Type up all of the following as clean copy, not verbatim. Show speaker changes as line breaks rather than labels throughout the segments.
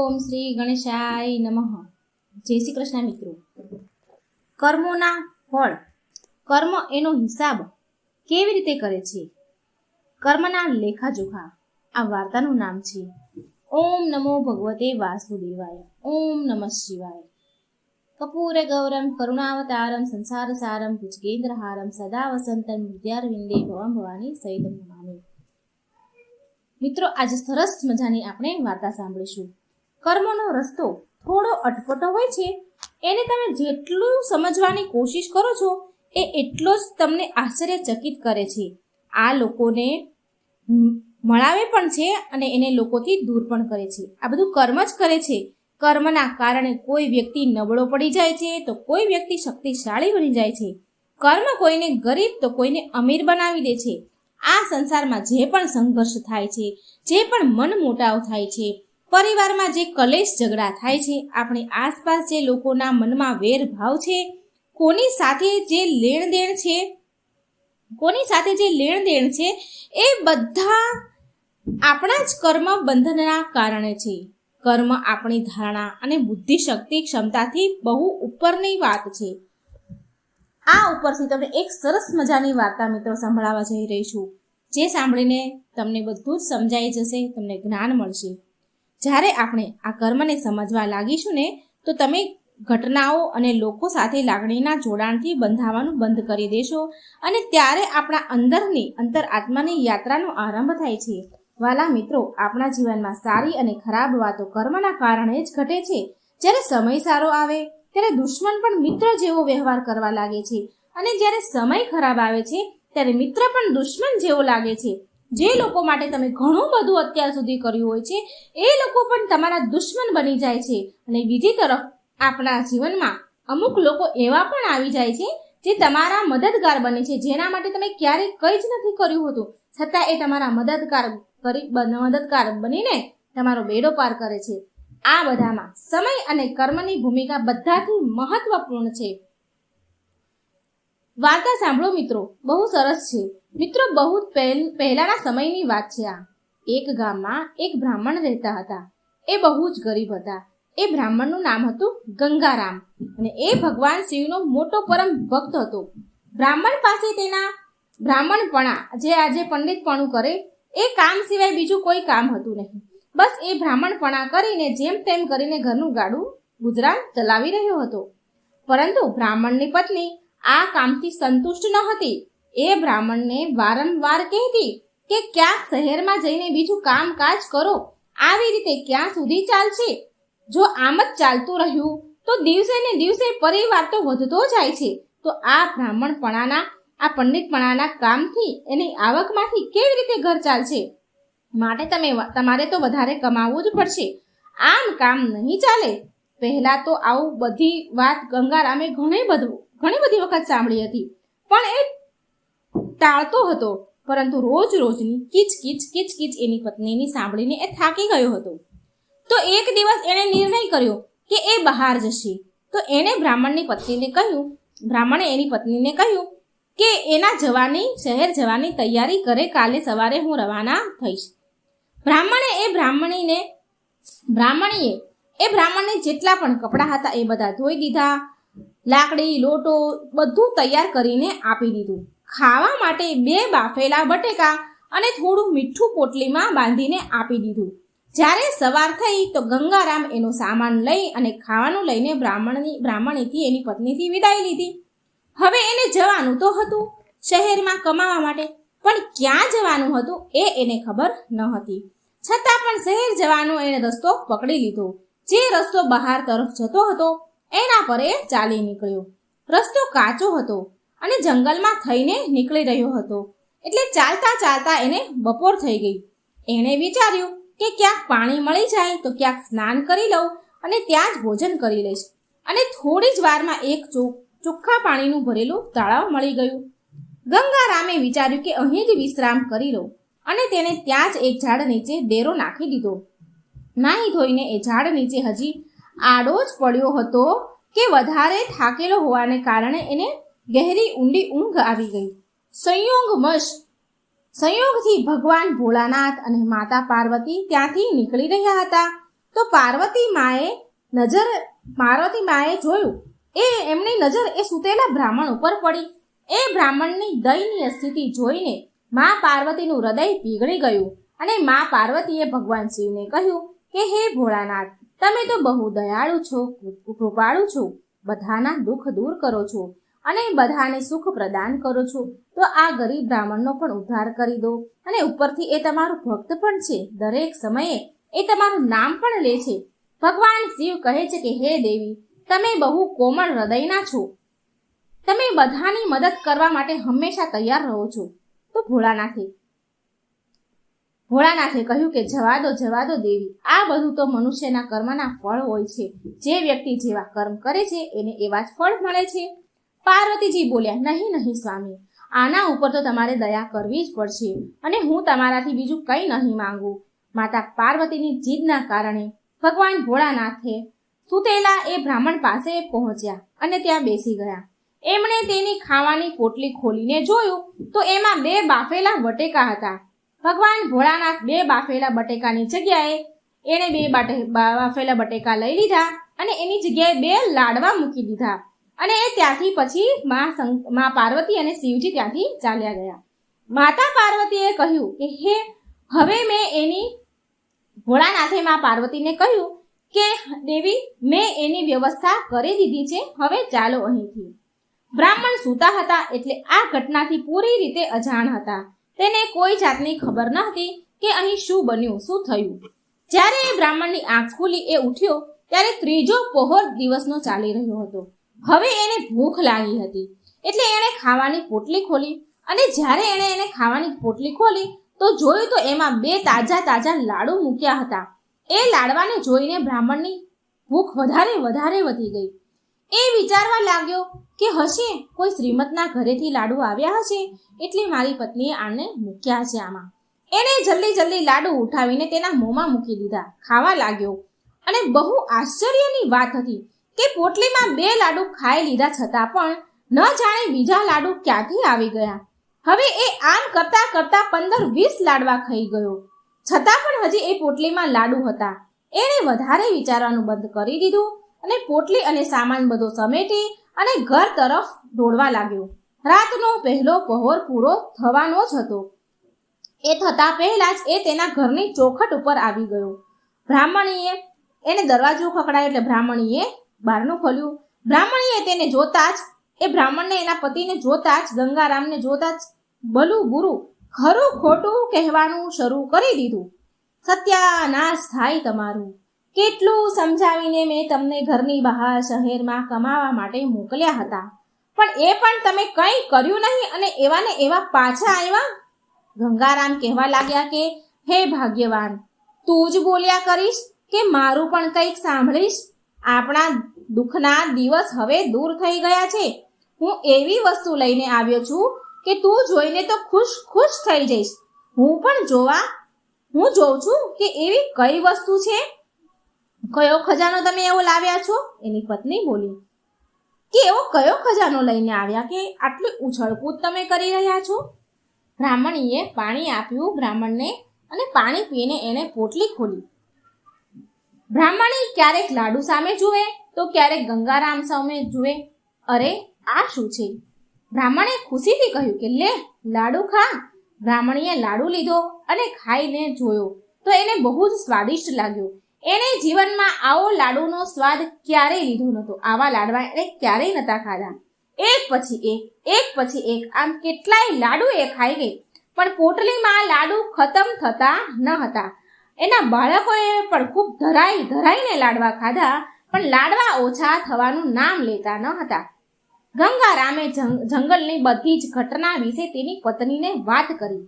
ઓમ શ્રી ગણેશાય નમઃ. જય શ્રી કૃષ્ણ મિત્રો. કર્મોના ફળ, કર્મ એનો હિસાબ કેવી રીતે કરે છે, કર્મના લેખાજોખા, આ વાર્તાનું નામ છે ઓમ નમો ભગવતે વાસુદેવાય. ઓમ નમઃ શિવાય. કપૂરે ગૌરમ કરુણાવતારમ સંસાર સારમ ભુજગેન્દ્રહારમ સદા વસંતમ હૃદયારવિંદે ભવમ ભવાની સહિતમ નમામિ. મિત્રો, આજે સરસ મજાની આપણે વાર્તા સાંભળીશું. કર્મનો રસ્તો થોડો અટપટો હોય છે, એને તમે જેટલું સમજવાની કોશિશ કરો છો એ એટલો જ તમને આશ્ચર્યચકિત કરે છે. આ લોકોને મળાવે પણ છે અને એને લોકોથી દૂર પણ કરે છે. આ બધું કર્મ જ કરે છે. કર્મના કારણે કોઈ વ્યક્તિ નબળો પડી જાય છે તો કોઈ વ્યક્તિ શક્તિશાળી બની જાય છે. કર્મ કોઈને ગરીબ તો કોઈને અમીર બનાવી દે છે. આ સંસારમાં જે પણ સંઘર્ષ થાય છે, જે પણ મન મોટાવ થાય છે, પરિવારમાં જે કલેશ ઝઘડા થાય છે, આપણી આસપાસ જે લોકોના મનમાં વેર ભાવ છે, કોની સાથે જે લેણ દેણ છે એ બધા આપણા જ કર્મ બંધનના કારણે છે. કર્મ આપણી ધારણા અને બુદ્ધિ શક્તિ ક્ષમતાથી બહુ ઉપરની વાત છે. આ ઉપરથી તમને એક સરસ મજાની વાર્તા મિત્રો સંભળાવવા જઈ રહી છું, જે સાંભળીને તમને બધું જ સમજાઈ જશે, તમને જ્ઞાન મળશે. જ્યારે આપણે આ કર્મને સમજવા લાગીશું ને તો તમે ઘટનાઓ અને લોકો સાથે લાગણીના જોડાણથી બંધાવાનું બંધ કરી દેશો અને ત્યારે આપણા અંતર આત્માની યાત્રાનો આરંભ થાય છે. વાલા મિત્રો, આપણા જીવનમાં સારી અને ખરાબ વાતો કર્મના કારણે જ ઘટે છે. જ્યારે સમય સારો આવે ત્યારે દુશ્મન પણ મિત્ર જેવો વ્યવહાર કરવા લાગે છે અને જ્યારે સમય ખરાબ આવે છે ત્યારે મિત્ર પણ દુશ્મન જેવો લાગે છે. જે લોકો માટે તમે ઘણું બધું અત્યાર સુધી કર્યું હોય છે એ લોકો પણ તમારા દુશ્મન બની જાય છે. અને બીજી તરફ આપણા જીવનમાં અમુક લોકો એવા પણ આવી જાય છે જે તમારા મદદગાર બને છે, જેના માટે તમે ક્યારેય કંઈ જ નથી કર્યું હતું, છતાં એ તમારા મદદગાર બનીને તમારો બેડો પાર કરે છે. આ બધામાં સમય અને કર્મની ભૂમિકા બધાથી મહત્વપૂર્ણ છે. વાર્તા સાંભળો મિત્રો, બહુ સરસ છે. મિત્રો, બહુ પહેલાના સમયની વાત છે આ. એક ગામમાં એક બ્રાહ્મણ રહેતા હતા. એ બહુ જ ગરીબ હતા. એ બ્રાહ્મણનું નામ હતું ગંગારામ અને એ ભગવાન શિવનો મોટો પરમ ભક્ત હતો. બ્રાહ્મણ પાસે તેના બ્રાહ્મણપણા, જે આજે પંડિતપણું કરે, એ કામ સિવાય બીજું કોઈ કામ હતું નહીં. બસ એ બ્રાહ્મણપણા કરીને જેમ તેમ કરીને ઘરનું ગાડું ગુજરાન ચલાવી રહ્યો હતો. પરંતુ બ્રાહ્મણની પત્ની આ કામથી સંતુષ્ટ ન હતી. એ બ્રાહ્મણને વારંવાર કહેતી કે ક્યાંક શહેરમાં જઈને બીજું કામકાજ કરો. આવી રીતે ક્યાં સુધી ચાલશે? જો આમ જ ચાલતું રહ્યું તો દિવસે ને દિવસે પરિવાર તો વધતો જાય છે. તો આ પંડિતપણાના કામથી એની આવકમાંથી કેવી રીતે ઘર ચાલશે? માટે તમારે તો વધારે કમાવવું જ પડશે. આમ કામ નહીં ચાલે. પહેલા તો આવું બધી વાત ગંગારામે ઘણી બધી વખત સાંભળી હતી, પણ એ ટાળતો હતો. પરંતુ રોજની કિચકિચ એની પત્નીની સાંભળીને એ થાકી ગયો હતો. તો એક દિવસ એણે નિર્ણય કર્યો કે એ બહાર જશે. તો એણે બ્રાહ્મણે એની પત્નીને કહ્યું કે શહેર જવાની તૈયારી કરે, કાલે સવારે હું રવાના થઈશ. બ્રાહ્મણીએ જેટલા પણ કપડાં હતા એ બધા ધોઈ દીધા. લાકડી, લોટો બધું તૈયાર કરીને આપી દીધું. ખાવા માટે 2 બાફેલા બટેકા અને થોડું મીઠું પોટલીમાં બાંધીને આપી દીધું. જ્યારે સવાર થઈ તો ગંગારામ એનો સામાન લઈ અને ખાવાનું લઈને બ્રાહ્મણીથી એની પત્નીથી વિદાય લીધી. હવે એને જવાનું તો હતું શહેરમાં કમાવા માટે, પણ ક્યાં જવાનું હતું એ એને ખબર ન હતી. છતાં પણ શહેર જવાનો એને રસ્તો પકડી લીધો. જે રસ્તો બહાર તરફ જતો હતો એના પર એ ચાલી નીકળ્યો. રસ્તો કાચો હતો અને જંગલમાં થઈને નીકળી રહ્યો હતો. એટલે ચાલતા એને બપોર થઈ ગઈ. એણે વિચાર્યું કે ક્યાંક પાણી મળી જાય તો ક્યાંક સ્નાન કરી લઉં અને ત્યાં જ ભોજન કરી લઈશ. અને થોડી જ વારમાં એક ચોખ્ખા પાણીનું ભરેલું તળાવ મળી ગયું. ગંગારામે વિચાર્યું કે અહીં જ વિશ્રામ કરી લઉં અને તેને ત્યાં જ એક ઝાડ નીચે ડેરો નાખી દીધો. નાહી ધોઈને એ ઝાડ નીચે હજી આડો જ પડ્યો હતો કે વધારે થાકેલો હોવાને કારણે એને ગહેરી ઊંડી ઊંઘ આવી ગઈ. સંયોગથી ભગવાન ભોળાનાથ અને માતા પાર્વતી ત્યાંથી નીકળી રહ્યા હતા. તો તો પાર્વતી માએ જોયું એમની નજર એ સૂતેલા બ્રાહ્મણ ઉપર પડી. એ બ્રાહ્મણની દયનીય સ્થિતિ જોઈને મા પાર્વતીનું હૃદય પીગળી ગયું અને મા પાર્વતીએ ભગવાન શિવને કહ્યું કે હે ભોળાનાથ, તમે તો બહુ દયાળુ છો, કૃપાળુ છો, બધાના દુઃખ દૂર કરો છો અને બધાને સુખ પ્રદાન કરો છો, તો આ ગરીબ બ્રાહ્મણનો પણ ઉદ્ધાર કરી દો. અને ઉપરથી એ તમારું ભક્ત પણ છે, દરેક સમયે એ તમારું નામ પણ લે છે. ભગવાન શિવ કહે છે કે હે દેવી, તમે બહુ કોમળ હૃદયના છો, તમે બધાની મદદ કરવા માટે હંમેશા તૈયાર રહો છો. તો ભોળાનાથે કહ્યું કે જવા દો દેવી, આ બધું તો મનુષ્યના કર્મના ફળ હોય છે. જે વ્યક્તિ જેવા કર્મ કરે છે એને એવા જ ફળ મળે છે. પાર્વતીજી બોલ્યા, નહીં સ્વામી, આના ઉપર તો તમારે દયા કરવી જ પડશે અને હું તમારાથી બીજું કંઈ નહીં માંગુ. માતા પાર્વતીની જીદના કારણે ભગવાન ભોળાનાથે સૂતેલા એ બ્રાહ્મણ પાસે પહોંચ્યા અને ત્યાં બેસી ગયા. એમણે તેની ખાવાની પોટલી ખોલીને જોયું તો એમાં 2 બાફેલા બટેકા હતા. ભગવાન ભોળાનાથ 2 બાફેલા બટેકાની જગ્યાએ એણે 2 બાફેલા બટેકા લઈ લીધા અને એની જગ્યાએ 2 લાડવા મૂકી દીધા. અને ત્યાંથી પછી મા પાર્વતી અને શિવજી ત્યાંથી ચાલ્યા ગયા. માતા પાર્વતીએ કહ્યું કે હવે ભોળાનાથે મા પાર્વતીને કહ્યું કે દેવી, મેં એની વ્યવસ્થા કરી દીધી છે, હવે ચાલો અહીંથી. બ્રાહ્મણ સૂતા હતા એટલે આ ઘટનાથી પૂરી રીતે અજાણ હતા. તેને કોઈ જાતની ખબર ન હતી કે અહીં શું બન્યું, શું થયું. જ્યારે એ બ્રાહ્મણની આંખ ખુલી, એ ઉઠ્યો ત્યારે 3જો પહોર દિવસનો ચાલી રહ્યો હતો. હવે એને ભૂખ લાગી હતી એટલે એણે ખાવાની પોટલી ખોલી અને જ્યારે એને ખાવાની પોટલી ખોલી તો જોયું તો એમાં 2 તાજા લાડુ મૂક્યા હતા. એ લાડવાને જોઈને બ્રાહ્મણની ભૂખ વધારે વધી ગઈ. એ વિચારવા લાગ્યો કે હશે કોઈ શ્રીમતના ઘરેથી લાડુ આવ્યા હશે એટલે મારી પત્નીએ આને મૂક્યા છે આમાં. એણે જલ્દી લાડુ ઉઠાવીને તેના મોંમાં મૂકી દીધા, ખાવા લાગ્યો. અને બહુ આશ્ચર્યની વાત હતી કે પોટલીમાં 2 લાડુ ખાઈ લીધા છતાં પણ ન જાણે બીજા લાડુ ક્યાંથી આવી ગયા. હવે એ આમ કરતા 15-20 લાડવા ખાઈ ગયો, છતાં પણ હજી એ પોટલીમાં લાડુ હતા. એણે વધારે વિચારવાનું બંધ કરી દીધું અને પોટલી અને સામાન બધો સમેટી અને ઘર તરફ દોડવા લાગ્યો. રાતનો પહેલો પહોર પૂરો થવાનો જ હતો. એ થતા પહેલા જ એ તેના ઘરની ચોખટ ઉપર આવી ગયો. એને દરવાજો ખખડાયો એટલે બ્રાહ્મણીએ બારણું ખોલ્યું. બ્રાહ્મણીએ તેને જોતા જ, એ બ્રાહ્મણને એના પતિને જોતા જ, ગંગારામને જોતા જ ભલું બુરું ખરું ખોટું કહેવાનું શરૂ કરી દીધું. સત્યાનાશ થાય તમારું, કેટલું સમજાવીને મેં તમને ઘરની બહાર શહેરમાં કમાવા માટે મોકલ્યા હતા, પણ એ પણ તમે કંઈ કર્યું નહીં અને એવા પાછા આવ્યા. ગંગારામ કહેવા લાગ્યા કે હે ભાગ્યવાન, તું જ બોલ્યા કરીશ કે મારું પણ કંઈક સાંભળીશ? આપણા દુઃખના દિવસ હવે દૂર થઈ ગયા છે. હું એવી વસ્તુ લઈને આવ્યો છું કે તું જોઈને તો ખુશ થઈ જઈશ. હું જોઉં છું કે એવી કઈ વસ્તુ છે. કયો ખજાનો તમે એવો લાવ્યા છો? એની પત્ની બોલી કે એવો કયો ખજાનો લઈને આવ્યા કે આટલી ઉછળકૂદ તમે કરી રહ્યા છો? બ્રાહ્મણીએ પાણી આપ્યું બ્રાહ્મણને અને પાણી પીને એને પોટલી ખોલી. બ્રાહ્મણી ક્યારેક લાડુ સામે જુએ તો ક્યારેક ગંગારામ સામે જુએ. અરે આ શું છે? બ્રાહ્મણે ખુશીથી કહ્યું કે લે લાડુ ખા. બ્રાહ્મણીએ લાડુ લીધો અને ખાઈને જોયો તો એને બહુ જ સ્વાદિષ્ટ લાગ્યો. એને જીવનમાં આવો લાડુનો સ્વાદ ક્યારેય લીધો નહોતો. આવા લાડવા એને ક્યારેય નતા ખાધા. એક પછી એક આમ કેટલાય લાડુ એ ખાઈ ગઈ, પણ પોટલીમાં લાડુ ખતમ થતા ન હતા. એના બાળકોએ પણ ખૂબ ધરાઈને લાડવા ખાધા, પણ લાડવા ઓછા થવાનું નામ લેતા ન હતા. ગંગારામે જંગલની બધી જ ઘટના વિશે તેની પત્નીને વાત કરી.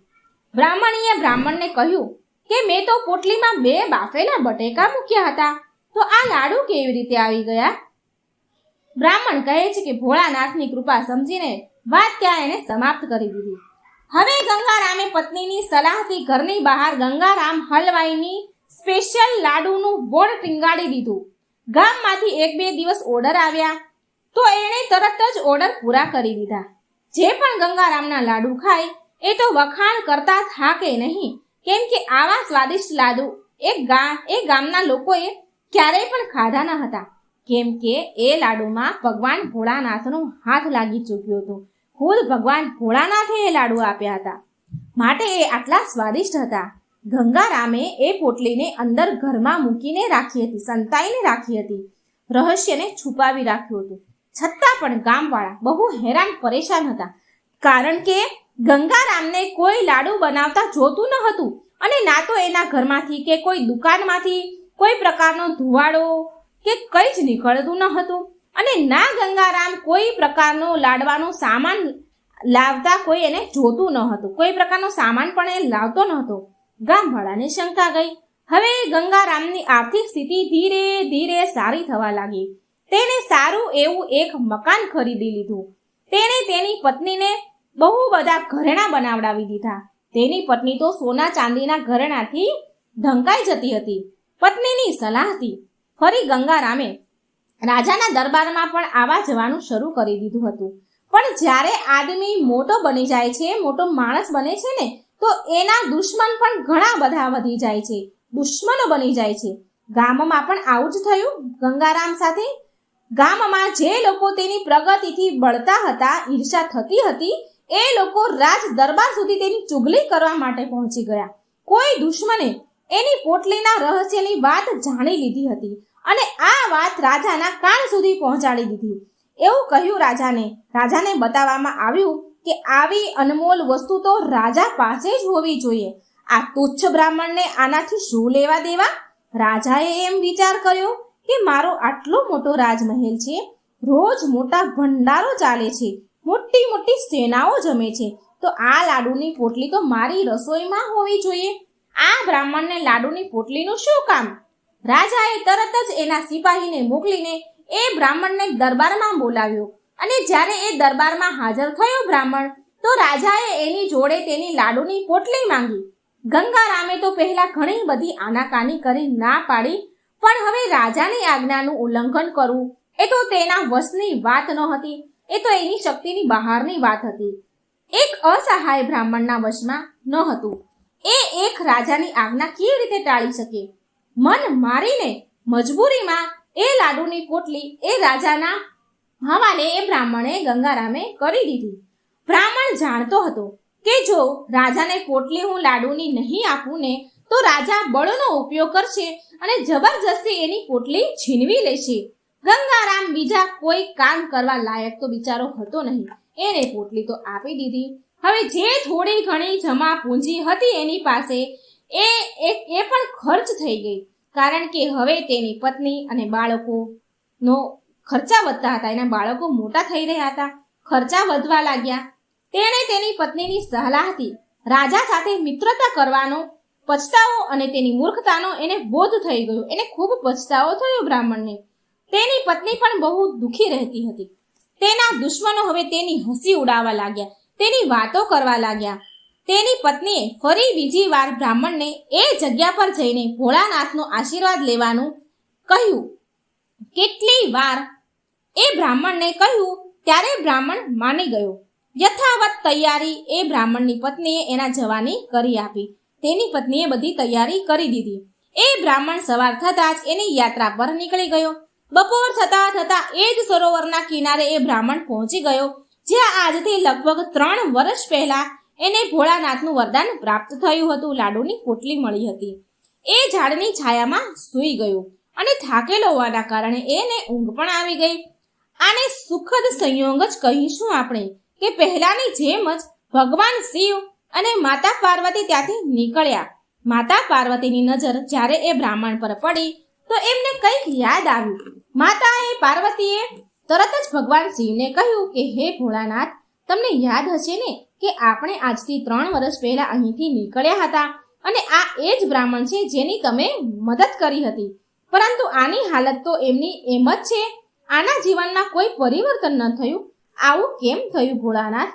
બ્રાહ્મણીએ બ્રાહ્મણને કહ્યું કે મેં તો પોટલીમાં 2 બાફેલા બટેકા મૂક્યા હતા, તો આ લાડુ કેવી રીતે આવી ગયા? બ્રાહ્મણ કહે છે કે ભોળાનાથની કૃપા સમજીને વાત ત્યાં એને સમાપ્ત કરી દીધી. હવે ગંગારામે પત્નીની સલાહથી ઘરની બહાર ગંગારામ હલવાઈની સ્પેશિયલ લાડુનું બોર્ડ ટીંગાડી દીધું. ગામમાંથી 1-2 દિવસ ઓર્ડર આવ્યા તો એણે તરત જ ઓર્ડર પૂરા કરી દીધા. જે પણ ગંગારામના લાડુ ખાય એ તો વખાણ કરતા થાકે નહીં, કેમ કે આવા સ્વાદિષ્ટ લાડુ એ ગામના લોકોએ ક્યારેય પણ ખાધા ન હતા, કેમ કે એ લાડુમાં ભગવાન ભોળાનાથનો હાથ લાગી ચૂક્યો હતો. ખુદ ભગવાન ભોળાનાથે એ લાડુ આપ્યા હતા, માટે એ આટલા સ્વાદિષ્ટ હતા. ગંગારામે એ પોટલીને અંદર ઘરમાં મૂકીને રાખી હતી, સંતાઈને રાખી હતી, રહસ્યને છુપાવી રાખ્યું હતું. છતાં પણ ગામવાળા બહુ હેરાન પરેશાન હતા, કારણ કે ગંગારામને કોઈ લાડુ બનાવતા જોતું ન હતું, અને ના તો એના ઘરમાંથી કે કોઈ દુકાનમાંથી કોઈ પ્રકારનો ધુવાડો કે કંઈ જ નીકળતું ન હતું, અને ના ગંગારામ કોઈ પ્રકારનો લાડવાનો સામાન લાવતા કોઈ એને જોતું ન હતું. કોઈ પ્રકારનો સામાન પણ એ લાવતો ન હતો. ગામવાળાને શંકા ગઈ. હવે ગંગારામની આર્થિક સ્થિતિ ધીરે ધીરે સારી થવા લાગી. તેને સારું એવું એક મકાન ખરીદી લીધું. તેણે તેની પત્નીને બહુ બધા ઘરેણાં બનાવડાવી દીધા. તેની પત્ની તો સોના ચાંદીના ઘરેણાથી ઢંકાઈ જતી હતી. પત્નીની સલાહથી ફરી ગંગારામે રાજાના દરબારમાં પણ આવવા જવાનું શરૂ કરી દીધું હતું. પણ જ્યારે આદમી મોટો બની જાય છે, મોટો માણસ બને છે ને, તો એના દુશ્મન પણ ઘણા બધા વધી જાય છે, દુશ્મનો બની જાય છે. ગામમાં પણ આવું જ થયું ગંગારામ સાથે. ગામમાં જે લોકો તેની પ્રગતિથી બળતા હતા, ઈર્ષા થતી હતી, એ લોકો રાજ દરબાર સુધી તેની ચુગલી કરવા માટે પહોંચી ગયા. કોઈ દુશ્મને એની પોટલીના રહસ્યની વાત જાણી લીધી હતી અને આ વાત રાજાના કાન સુધી પહોંચાડી દીધી. એવું કહ્યું રાજાને બતાવવામાં આવ્યું કે આવી અનમોલ વસ્તુ તો રાજા પાસે જ હોવી જોઈએ. આ તુચ્છ બ્રાહ્મણને આનાથી શું લેવા દેવા? રાજાએ એમ વિચાર કર્યો કે મારો આટલો મોટો રાજમહેલ છે, રોજ મોટા ભંડારો ચાલે છે, મોટી મોટી સેનાઓ જમે છે, તો આ લાડુની પોટલી તો મારી રસોઈમાં હોવી જોઈએ. આ બ્રાહ્મણને લાડુની પોટલીનું શું કામ? રાજાએ તરત જ એના સિપાહીને મોકલીને એ બ્રાહ્મણને દરબારમાં બોલાવ્યો, અને જ્યારે એ દરબારમાં હાજર થયો બ્રાહ્મણ, તો રાજાએ એની જોડે તેની લાડુની પોટલી માંગી. ગંગારામે તો પહેલા ઘણી બધી આનાકાની કરી ના પાડી, પણ હવે રાજાની આજ્ઞાનું ઉલ્લંઘન કરવું એ તો તેના વશની વાત ન હતી, એ તો એની શક્તિની બહારની વાત હતી. એક અસહાય બ્રાહ્મણના વશમાં ન હતું. એ એક રાજાની આજ્ઞા કેવી રીતે ટાળી શકે? મન મારીને મજબૂરીમાં એ લાડુની પોટલી એ રાજાના હવાલે એ બ્રાહ્મણે ગંગારામે કરી દીધી. બ્રાહ્મણ જાણતો હતો કે જો રાજાને પોટલી હું લાડુની નહીં આપું ને, તો રાજા બળનો ઉપયોગ કરશે અને જબરજસ્તી એની પોટલી છીનવી લેશે. ગંગારામ બીજા કોઈ કામ કરવા લાયક તો બિચારો હતો નહીં. એને પોટલી તો આપી દીધી. હવે જે થોડી ઘણી જમા પૂંજી હતી એની પાસે, એ પણ ખર્ચ થઈ ગઈ, કારણ કે હવે તેની પત્ની અને બાળકોનો ખર્ચા વધતા હતા. એના બાળકો મોટા થઈ રહ્યા હતા, ખર્ચા વધવા લાગ્યા. તેણે તેની પત્નીની સલાહથી રાજા સાથે મિત્રતા કરવાનો પછતાવો અને તેની મૂર્ખતાનો એને બોધ થઈ ગયો. એને ખૂબ પછતાવો થયો બ્રાહ્મણને. તેની પત્ની પણ બહુ દુઃખી રહેતી હતી. તેના દુશ્મનો હવે તેની હસી ઉડાવવા લાગ્યા, તેની વાતો કરવા લાગ્યા. તેની પત્નીએ ફરી બીજી વાર બ્રાહ્મણને એ જગ્યા પર જઈને ભોળાનાથનો આશીર્વાદ લેવાનું કહ્યું. કેટલી વાર એ બ્રાહ્મણને કહ્યું ત્યારે બ્રાહ્મણ માની ગયો. યથાવત તૈયારી એ બ્રાહ્મણની પત્નીએ એના જવાની કરી આપી. તેની પત્નીએ બધી તૈયારી કરી દીધી. એ બ્રાહ્મણ સવાર થતાં જ એની યાત્રા પર નીકળી ગયો. બપોર થતા થતા એ જ સરોવરના કિનારે એ બ્રાહ્મણ પહોંચી ગયો, જ્યાં આજથી લગભગ 3 વર્ષ પહેલા એને ભોળાનાથનું વરદાન પ્રાપ્ત થયું હતું. લાડુની પોટલી મળી હતી. એ ઝાડની છાયામાં સૂઈ ગયો અને થાકેલો હોવાના કારણે એને ઊંઘ પણ આવી ગઈ. આને સુખદ સંયોગ જ કહીશું આપણે, કે પહેલાની જેમ જ ભગવાન શિવ અને માતા પાર્વતી ત્યાંથી નીકળ્યા. માતા પાર્વતીની નજર જ્યારે એ બ્રાહ્મણ પર પડી તો એમને કંઈક યાદ આવ્યું. માતાએ પાર્વતીએ તરત જ ભગવાન શિવને કહ્યું કે હે ભોળાનાથ, તમને યાદ હશે ને કે આપણે આજથી 3 વર્ષ પહેલા અહીંથી નીકળ્યા હતા, અને આ એ જ બ્રાહ્મણ છે જેની તમે મદદ કરી હતી. પરંતુ આની હાલત તો એમની એમ જ છે. આના જીવનમાં કોઈ પરિવર્તન ન થયું. આવું કેમ થયું ભોળાનાથ?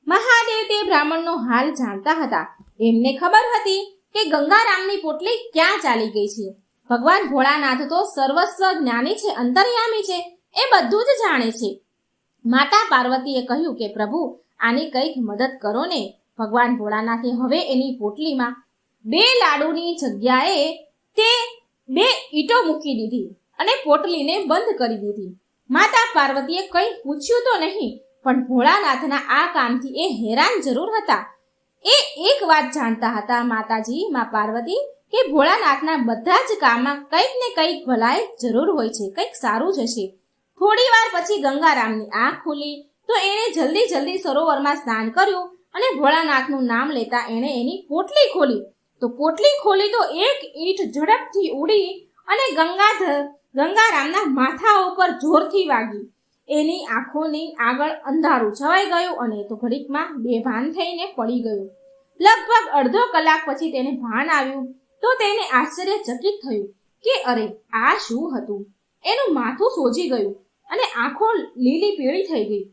મહાદેવ તે બ્રાહ્મણનો હાલ જાણતા હતા. એમને ખબર હતી કે ગંગારામની પોટલી ક્યાં ચાલી ગઈ છે. ભગવાન ભોળાનાથ તો સર્વસ્વ જ્ઞાની છે, અંતર્યામી છે, એ બધું જ જાણે છે. માતા પાર્વતીએ કહ્યું કે પ્રભુ, આની કંઈક મદદ કરો ને. ભગવાન ભોળાનાથે હવે એની પોટલીમાં 2 લાડુની જગ્યાએ તે 2 ઈંટો મૂકી દીધી અને પોટલીને બંધ કરી દીધી. માતા પાર્વતીએ કંઈ પૂછ્યું તો નહીં, પણ ભોળાનાથના આ કામથી એ હેરાન જરૂર હતા. એ એક વાત જાણતા હતા માતાજી મા પાર્વતી કે ભોળાનાથના બધા જ કામમાં કંઈક ને કંઈક ભલાઈ જરૂર હોય છે, કંઈક સારું જ હશે. થોડી વાર પછી ગંગારામની આંખ ખુલી તો એણે જલ્દી સરોવરમાં સ્નાન કર્યું અને ભોળાનાથનું નામ લેતા એણે એની પોટલી ખોલી. તો પોટલી ખોલી તો એક ઈંટ ઝડપથી ઉડી અને ગંગારામના માથા ઉપર જોરથી વાગી. એની આંખોની આગળ અંધારું છવાઈ ગયું અને તો ઘડીકમાં બેભાન થઈને પડી ગયું. લગભગ અડધો કલાક પછી તેને ભાન આવ્યું તો તેને આશ્ચર્યચકિત થયું કે અરે આ શું હતું. એનું માથું સોજી ગયું અને આંખો લીલી પીળી થઈ ગઈ.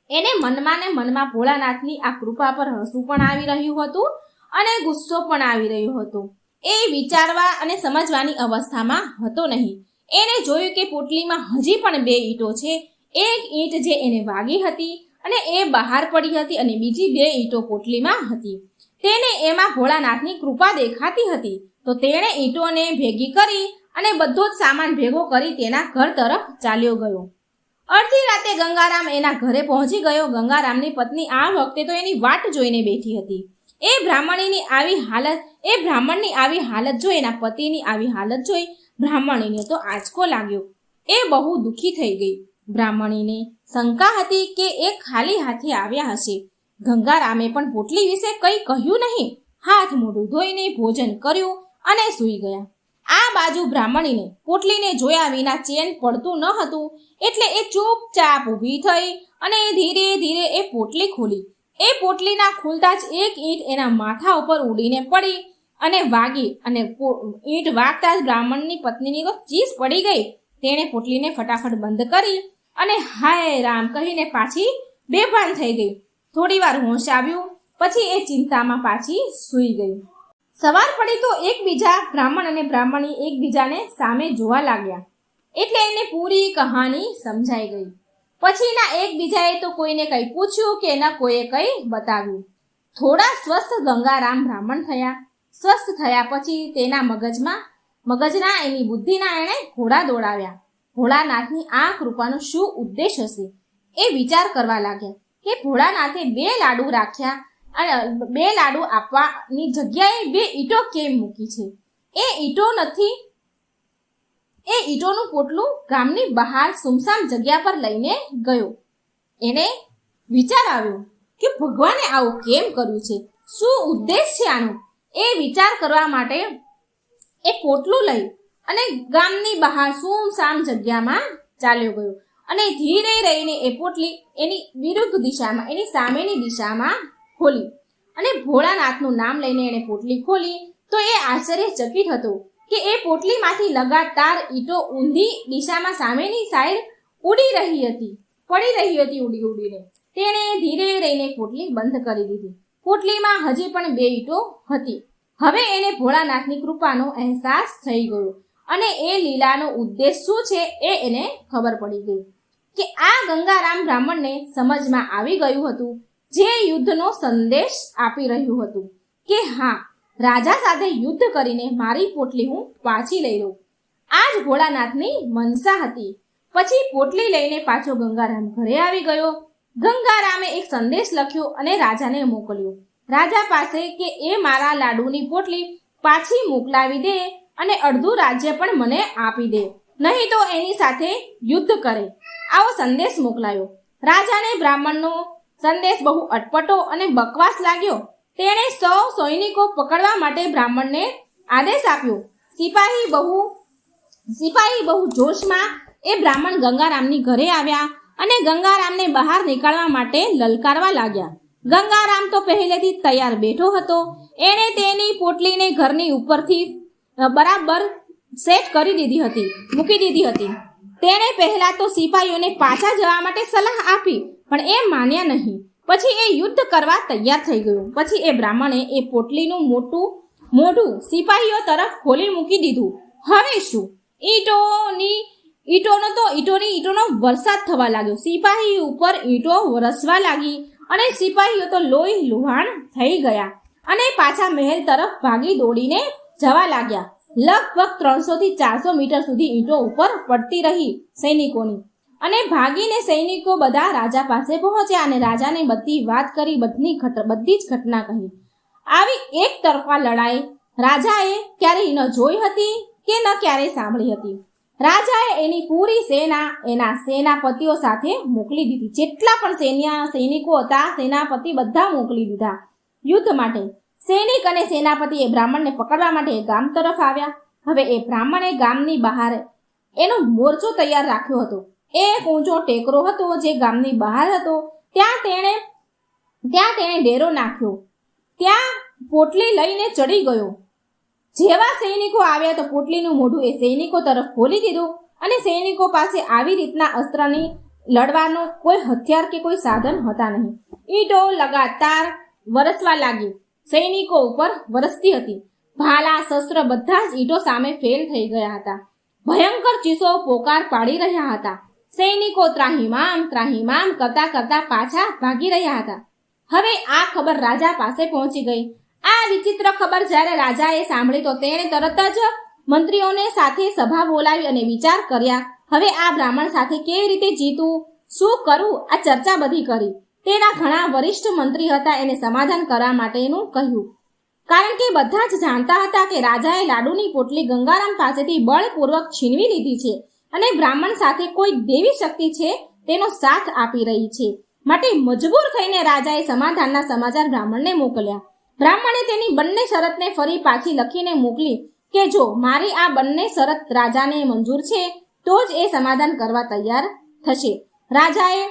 એને મનમાં ને મનમાં ભોળાનાથની આ કૃપા પર હસવું પણ આવી રહ્યું હતું અને ગુસ્સો પણ આવી રહ્યો હતો. એ વિચારવા અને સમજવાની અવસ્થામાં હતો નહીં. એને જોયું કે પોટલીમાં હજી પણ 2 ઈંટો છે. એક ઈંટ જે એને વાગી હતી અને એ બહાર પડી હતી અને બીજી 2 ઈંટો પોટલીમાં હતી. તેને એમાં ભોળાનાથની કૃપા દેખાતી હતી. તો તેણે ઈંટોને ભેગી કરી અને બધો જ સામાન ભેગો કરી તેના ઘર તરફ ચાલ્યો ગયો. અડધી રાતે ગંગારામ એના ઘરે પહોંચી ગયો. ગંગારામની પત્ની આ વખતે તો એની વાટ જોઈને બેઠી હતી. એ બ્રાહ્મણની આવી હાલત જોઈ, એના પતિની આવી હાલત જોઈ બ્રાહ્મણીને તો આંચકો લાગ્યો. એ બહુ દુઃખી થઈ ગઈ. બ્રાહ્મણીને શંકા હતી કે એ ખાલી હાથે આવ્યા હશે. ગંગારામે પણ પોટલી વિશે કંઈ કહ્યું નહીં. હાથ મોઢું ધોઈને ભોજન કર્યું અને સૂઈ ગયા. આ બાજુ બ્રાહ્મણીને પોટલીને જોયા વિના ચેન પડતું ન હતું, એટલે એ ચૂપચાપ ઊભી થઈ અને ધીરે ધીરે એ પોટલી ખોલી. એ પોટલીના ખુલતા જ એક ઈંટ એના માથા ઉપર ઉડીને પડી અને વાગી અને ઈંટ વાગતા જ બ્રાહ્મણની પત્નીની તો ચીસ પડી ગઈ. તેણે પોટલીને ફટાફટ બંધ કરી અને હાય રામ કહીને પાછી બેભાન થઈ ગઈ. થોડી વાર હોશ આવ્યું પછી એ ચિંતામાં પાછી સૂઈ ગઈ. સવાર પડી તો બ્રાહ્મણ અને બ્રાહ્મણી એકબીજાને સામે જોવા લાગ્યા. એટલે એને પૂરી કહાની સમજાઈ ગઈ. પછીના એકબીજાએ તો કોઈને કંઈ પૂછ્યું કે ન કોઈએ કંઈ બતાવ્યું. થોડા સ્વસ્થ ગંગારામ બ્રાહ્મણ થયા. સ્વસ્થ થયા પછી તેના મગજના એની બુદ્ધિના એણે ઘોડા દોડાવ્યા. ભોળાનાથની આ કૃપાનો શું ઉદ્દેશ હશે એ વિચાર કરવા લાગ્યા કે ભોળાનાથે 2 લાડુ રાખ્યા અને 2 લાડુ આપવાની જગ્યાએ 2 ઈંટો કેમ મૂકી છે. એ ઈંટોનું પોટલું ગામની બહાર સુમસામ જગ્યા પર લઈને ગયો. એને વિચાર આવ્યો કે ભગવાને આવું કેમ કર્યું છે, શું ઉદ્દેશ છે આનો. એ વિચાર કરવા માટે એ પોટલું લઈ અને ગામની બહાર સુમસામ જગ્યામાં ચાલ્યો ગયો અને ધીરે રહીને એ પોટલી એની વિરુદ્ધ દિશામાં, એની સામેની દિશામાં ખોલી અને ભોળાનાથનું નામ લઈને એણે પોટલી ખોલી. તો એ આશ્ચર્યચકિત હતો કે એ પોટલીમાંથી લગાતાર ઈંટો ઊંધી દિશામાં સામેની સાઈડ પડી રહી હતી ઉડીને. તેણે ધીરે રહીને પોટલી બંધ કરી દીધી. પોટલીમાં હજી પણ 2 ઈંટો હતી. હવે એને ભોળાનાથની કૃપાનો અહેસાસ થઈ ગયો અને એ લીલાનો ઉદ્દેશ શું છે એ એને ખબર પડી ગઈ કે આ ગંગારામ બ્રાહ્મણને સમજમાં આવી ગયું હતું, જે યુદ્ધનો સંદેશ આપી રહ્યું હતું કે હા, રાજા સાથે યુદ્ધ કરીને મારી પોટલી હું પાછી લઈ લઉં. આ જ ભોળાનાથની મનસા હતી. પછી પોટલી લઈને પાછો ગંગારામ ઘરે આવી ગયો. ગંગારામે એક સંદેશ લખ્યો અને રાજાને મોકલ્યો. રાજા પાસે કે એ મારા લાડુની પોટલી પાછી મોકલાવી દે અને અડધું રાજ્ય પણ મને આપી દે, નહીં તો એની સાથે યુદ્ધ કરે. આવો સંદેશ મોકલાયો. રાજાને બ્રાહ્મણનો સંદેશ બહુ અટપટો અને બકવાસ લાગ્યો. તેણે 100 સૈનિકો પકડવા માટે બ્રાહ્મણને આદેશ આપ્યો. સિપાહી બહુ જોશમાં એ બ્રાહ્મણ ગંગારામની ઘરે આવ્યા અને ગંગારામને બહાર નીકળવા માટે લલકારવા લાગ્યા. ગંગારામ તો પહેલેથી તૈયાર બેઠો હતો. એણે તેની પોટલીને ઘરની ઉપરથી બરાબર સેટ મૂકી દીધી હતી. તેણે પહેલા તો સિપાહીઓને પાછા જવા માટે સલાહ આપી, પણ એ માન્યા નહીં. પછી એ યુદ્ધ કરવા તૈયાર થઈ ગયો. પછી એ બ્રાહ્મણે એ પોટલીનું મોઢું સિપાહીઓ તરફ ખોલી મૂકી દીધું. હવે શું? ઈંટોનો વરસાદ થવા લાગ્યો. સિપાહી ઉપર ઈંટો વરસવા લાગી અને સિપાહીઓ તો લોહી લુહાણ થઈ ગયા અને પાછા મહેલ તરફ ભાગી દોડીને જવા લાગ્યા. લગભગ 300 થી 400 મીટર સુધી ઈંટો ઉપર પડતી રહી સૈનિકોની, અને ભાગીને સૈનિકો બધા રાજા પાસે પહોંચ્યા અને રાજાને બધી વાત કરી, બધી જ ઘટના કહી. આવી એક તરફા લડાઈ રાજાએ ક્યારેય ન જોઈ હતી કે ન ક્યારેય સાંભળી હતી. રાજાએ એની પૂરી સેના એના સેનાપતિઓ સાથે મોકલી દીધી. જેટલા પણ સૈનિકો હતા, સેનાપતિ બધા મોકલી દીધા યુદ્ધ માટે. સૈનિક અને સેનાપતિ એ બ્રાહ્મણને પકડવા માટે ગામ તરફ આવ્યા. હવે એ બ્રાહ્મણે ગામની બહાર એનો મોરચો તૈયાર રાખ્યો હતો. એક ઊંચો ટેકરો હતો જે ગામની બહાર હતો. ત્યાં તેણે ડેરો નાખ્યો. ત્યાં પોટલી લઈને ચડી ગયો. જેવા સૈનિકો આવ્યા તો પોટલીનું મોઢું એ સૈનિકો તરફ ખોલી દીધું, અને સૈનિકો પાસે આવી રીતના અસ્ત્રની લડવાનો કોઈ હથિયાર કે કોઈ સાધન હતા નહીં. ઈંટો લગાતાર વરસવા લાગી, સૈનિકો ઉપર વરસતી હતી. ભાલા, શસ્ત્ર બધા જ ઈંટો સામે ફેલ થઈ ગયા હતા. ભયંકર ચીસો પોકાર પાડી રહ્યા હતા. સૈનિકો ત્રાહિમામ કરતા પાછા ભાગી રહ્યા હતા. હવે આ ખબર રાજા પાસે પહોંચી ગઈ. આ વિચિત્ર ખબર જ્યારે રાજાએ સાંભળી તો તેણે તરત જ મંત્રીઓને સાથે સભા બોલાવી અને વિચાર કર્યા. હવે આ બ્રાહ્મણ સાથે કેવી રીતે જીતવું, શું કરવું, આ ચર્ચા બધી કરી. તેના ઘણા વરિષ્ઠ મંત્રી હતા. એને સમાધાન કરવા માટેનું કહ્યું, કારણ કે બધા જ જાણતા હતા કે રાજાએ લાડુની પોટલી ગંગારામ પાસેથી બળપૂર્વક છીનવી લીધી છે, અને બ્રાહ્મણ સાથે કોઈ દેવી શક્તિ છે તેનો સાથ આપી રહી છે. માટે મજબૂર થઈને રાજાએ સમાધાનના સમાચાર બ્રાહ્મણને મોકલ્યા. બ્રાહ્મણે તેની બંને શરતને ફરી પાછી લખીને મોકલી કે જો મારી આ બંને શરત રાજાને મંજૂર છે તો જ એ સમાધાન કરવા તૈયાર થશે. રાજાએ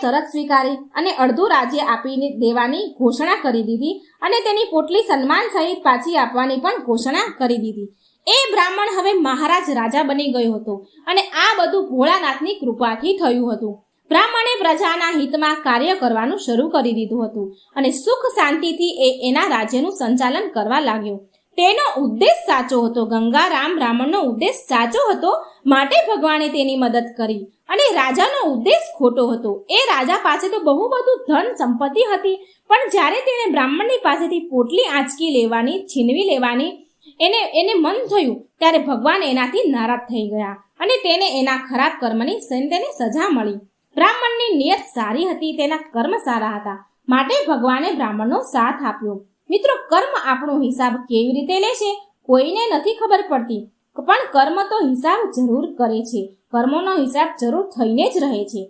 શરત સ્વીકારી અને અડધું રાજ્ય આપી દેવાની ઘોષણા કરી દીધી, અને તેની પોટલી સન્માન સહિત પાછી આપવાની પણ ઘોષણા કરી દીધી. એ બ્રાહ્મણ હવે મહારાજ રાજા બની ગયો હતો, અને આ બધું ભોળાનાથની કૃપાથી થયું હતું. બ્રાહ્મણે પ્રજાના હિતમાં કાર્ય કરવાનું શરૂ કરી દીધું હતું, અને સુખ શાંતિથી એના રાજ્યનું સંચાલન કરવા લાગ્યો. તેનો ઉદ્દેશ સાચો હતો. ગંગારામ બ્રાહ્મણનો ઉદ્દેશ સાચો હતો, માટે ભગવાને તેની મદદ કરી. અને રાજાનો ઉદ્દેશ ખોટો હતો. એ રાજા પાસે તો બહુ બધું ધન સંપત્તિ હતી, પણ જ્યારે તેણે બ્રાહ્મણની પાસેથી પોટલી આંચકી લેવાની, છીનવી લેવાની એને મન થયું, ત્યારે ભગવાન એનાથી નારાજ થઈ ગયા, અને તેને એના ખરાબ કર્મની તેને સજા મળી. બ્રાહ્મણની નિયત સારી હતી, તેના કર્મ સારા હતા, માટે ભગવાને બ્રાહ્મણનો સાથ આપ્યો. મિત્રો, કર્મ આપણો હિસાબ કેવી રીતે લે છે કોઈને નથી ખબર પડતી, પણ કર્મ તો હિસાબ જરૂર કરે છે. કર્મોનો હિસાબ જરૂર થઈને જ રહે છે.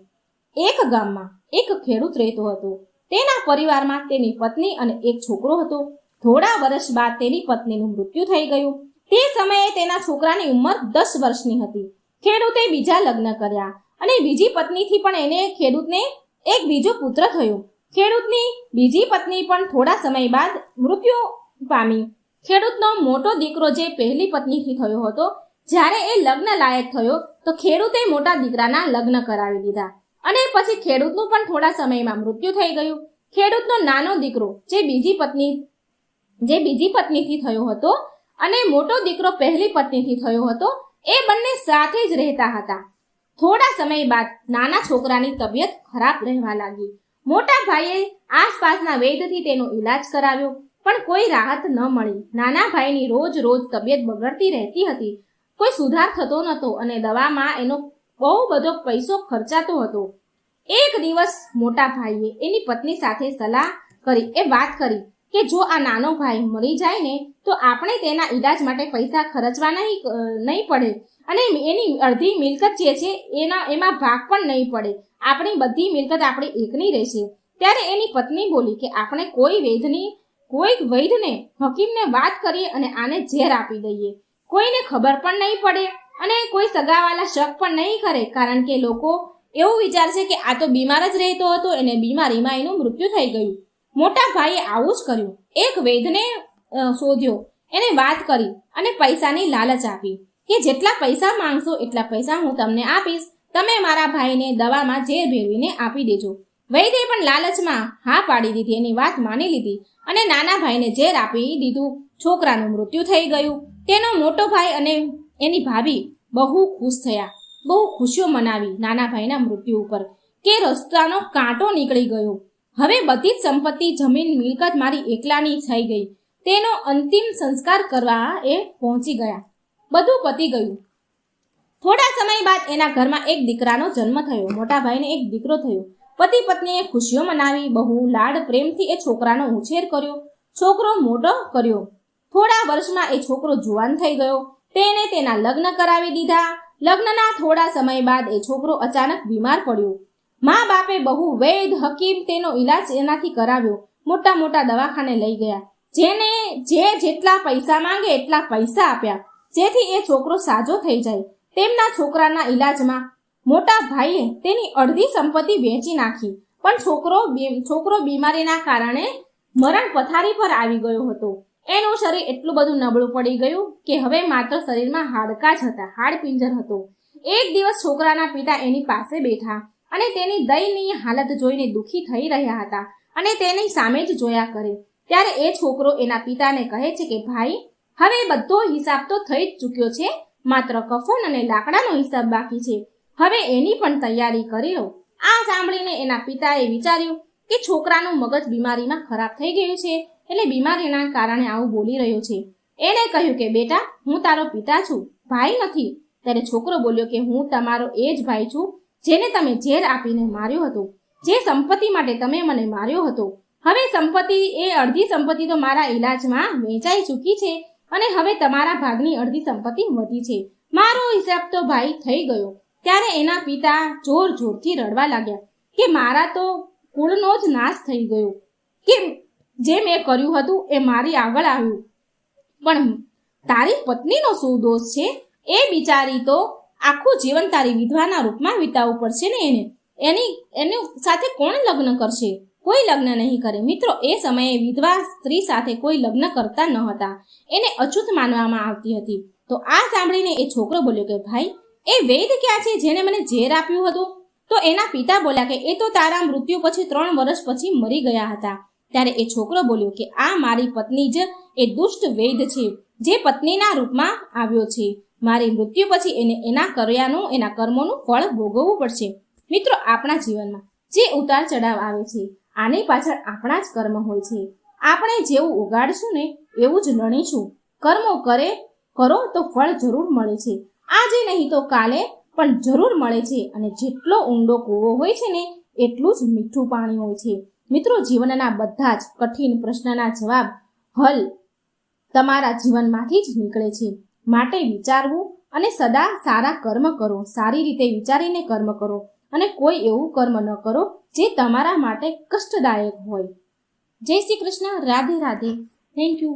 એક ગામમાં એક ખેડૂત રહેતો હતો. તેના પરિવારમાં તેની પત્ની અને એક છોકરો હતો. થોડા વર્ષ બાદ તેની પત્નીનું મૃત્યુ થઈ ગયું. તે સમયે તેના છોકરાની ઉંમર 10 વર્ષની હતી. ખેડૂતે બીજા લગ્ન કર્યા, અને બીજી પત્નીથી પણ ખેડૂતને એક બીજો પુત્ર થયો. ખેડૂતની બીજી પત્ની પણ થોડા સમય બાદ મૃત્યુ પામી. ખેડૂતનો મોટો દીકરો જે પહેલી પત્નીથી થયો હતો, જ્યારે એ લગ્ન લાયક થયો તો ખેડૂતે મોટા દીકરાના લગ્ન કરાવી દીધા, અને પછી ખેડૂતનું પણ થોડા સમયમાં મૃત્યુ થઈ ગયું. ખેડૂતનો નાનો દીકરો જે બીજી પત્નીથી થયો હતો, અને મોટો દીકરો પહેલી પત્નીથી થયો હતો, એ બંને સાથે જ રહેતા હતા. થોડા સમય બાદ નાના છોકરાની તબિયત ખરાબ રહેવા લાગી. મોટા ભાઈએ આસપાસના વૈદ્યથી તેનો ઈલાજ કરાવ્યો, પણ કોઈ રાહત ન મળી. નાના ભાઈની રોજ તબિયત બગડતી રહેતી હતી. કોઈ સુધાર થતો નહોતો, અને દવામાં એનો બહુ બધો પૈસો ખર્ચાતો હતો. એક દિવસ મોટા ભાઈએ એની પત્ની સાથે સલાહ કરી, વાત કરી કે જો આ નાનો ભાઈ મરી જાય ને તો આપણે તેના ઈલાજ માટે પૈસા ખર્ચવા નહીં પડે, અને એની અડધી મિલકત જે છે એમાં ભાગ પણ નહીં પડે. આપણી બધી મિલકત આપણી એકની રહેશે. ત્યારે એની પત્ની બોલી કે આપણે કોઈ વૈદ્યને હકીમને વાત કરીએ અને આને ઝેર આપી દઈએ. કોઈને ખબર પણ નહીં પડે, અને કોઈ સગાવાલા શક પણ નહીં કરે, કારણ કે લોકો એવું વિચારશે કે આ તો બીમાર જ રહેતો હતો, એને બીમારીમાં એનું મૃત્યુ થઈ ગયું. મોટા ભાઈએ આવું જ કર્યું. એક વૈદ્યને શોધ્યો, એને વાત કરી અને પૈસાની લાલચ આપી કે જેટલા પૈસા માંગશો એટલા પૈસા હું તમને આપીશ, તમે મારા ભાઈને દવામાં ઝેર ભેળવીને આપી દેજો. વૈદ્યે પણ લાલચમાં હા પાડી દીધી, એની વાત માની લીધી, અને નાના ભાઈને ઝેર આપી દીધું. છોકરાનું મૃત્યુ થઈ ગયું. તેનો મોટો ભાઈ અને એની ભાભી બહુ ખુશ થયા, બહુ ખુશીઓ મનાવી નાના ભાઈના મૃત્યુ ઉપર કે રસ્તાનો કાંટો નીકળી ગયો. હવે બધી જ સંપત્તિ, જમીન, મિલકત મારી એકલાની થઈ ગઈ. તેનો અંતિમ સંસ્કાર કરવા એ પહોંચી ગયા. બધું પતી ગયું. થોડા સમય બાદ એના ઘરમાં એક દીકરાનો જન્મ થયો. મોટા ભાઈને એક દીકરો થયો. પતિ પત્નીએ ખુશીઓ મનાવી. બહુ લાડ પ્રેમથી એ છોકરાનો ઉછેર કર્યો. છોકરો મોટો કર્યો. થોડા વર્ષમાં એ છોકરો જુવાન થઈ ગયો. તેને તેના લગ્ન કરાવી દીધા. લગ્નના થોડા સમય બાદ એ છોકરો અચાનક બીમાર પડ્યો. મા બાપે બહુ વૈદ હકીમ તેનો ઈલાજ એનાથી કરાવ્યો. મોટા મોટા દવાખાને લઈ ગયા. જેટલા પૈસા માંગે એટલા પૈસા આપ્યા, જેથી એ છોકરો સાજો થઈ જાય. તેમના છોકરાના ઈલાજમાં મોટા ભાઈએ તેની અડધી સંપત્તિ વેચી નાખી. પણ છોકરો બીમારીના કારણે મરણ પથારી પર આવી ગયો હતો. એનું શરીર એટલું બધું નબળું પડી ગયું કે હવે માત્ર શરીરમાં હાડકાં જ હતા, હાડપિંજર હતો. એક દિવસ છોકરાના પિતા એની પાસે બેઠા અને તેની દયનીય હાલત જોઈને દુઃખી થઈ રહ્યા હતા અને તેની સામે જ જોયા કરે. ત્યારે એ છોકરો એના પિતાને કહે છે કે ભાઈ, હવે બધો હિસાબ તો થઈ જ ચૂક્યો છે, માત્ર કફન અને લાકડાનો હિસાબ બાકી છે. હવે એની પણ તૈયારી કરી લો. આ સાંભળીને એના પિતાએ વિચાર્યું કે છોકરાનું મગજ બીમારીમાં ખરાબ થઈ ગયું છે, એટલે બીમારીના કારણે આવું બોલી રહ્યો છે. એને કહ્યું કે બેટા, હું તારો પિતા છું, ભાઈ નથી. ત્યારે છોકરો બોલ્યો કે હું તમારો એ જ ભાઈ છું જેને તમે ઝેર આપીને માર્યો હતો, જે સંપત્તિ માટે તમે મને માર્યો હતો. હવે અડધી સંપત્તિ તો મારા ઈલાજમાં વેચાઈ ચૂકી છે અને હવે તમારા ભાગની અડધી સંપત્તિ વધી છે. મારો હિસાબ તો ભાઈ થઈ ગયો. ત્યારે એના પિતા જોર જોરથી રડવા લાગ્યા કે મારા તો કુળનો જ નાશ થઈ ગયો, કે જે મેં કર્યું હતું એ મારી આગળ આવ્યું. પણ તારી પત્નીનો શું દોષ છે? એ બિચારી તો આખું જીવન તારી વિધવાના રૂપમાં વિતાવવું પડશે ને એની સાથે કોણ લગ્ન કરશે? કોઈ લગ્ન નહીં કરે. મિત્રો, એ સમયે વિધવા સ્ત્રી સાથે કોઈ લગ્ન કરતા ન હતા. એને અછૂત માનવામાં આવતી હતી. તો આ સાંભળીને એ છોકરો બોલ્યો કે ભાઈ, એ વૈદ ક્યાં છે જેને મને ઝેર આપ્યું હતું? તો એના પિતા બોલ્યા કે એ તો તારા મૃત્યુ પછી 3 વર્ષ પછી મરી ગયા હતા. ત્યારે એ છોકરો બોલ્યો કે આ મારી પત્ની જ એ દુષ્ટ વૈદ છે, જે પત્નીના રૂપમાં આવ્યો છે. મારી મૃત્યુ પછી એને એના કર્મોનું ફળ ભોગવવું પડશે. મિત્રો, આપણા જીવનમાં જે ઉતાર ચઢાવ આવે છે, આની પાછળ આપણા જ કર્મ હોય છે. આપણે જેવું ઉગાડશું ને એવું જ લણીશું. કર્મો કરો તો ફળ જરૂર મળે છે. આજે નહીં તો કાલે પણ જરૂર મળે છે. અને જેટલો ઊંડો કૂવો હોય છે ને એટલું જ મીઠું પાણી હોય છે. મિત્રો, જીવનના બધા જ કઠિન પ્રશ્નના જવાબ હલ તમારા જીવનમાંથી જ નીકળે છે. માટે વિચારવું અને સદા સારા કર્મ કરો. સારી રીતે વિચારીને કર્મ કરો અને કોઈ એવું કર્મ ન કરો જે તમારા માટે કષ્ટદાયક હોય. જય શ્રી કૃષ્ણ. રાધે રાધે. Thank you.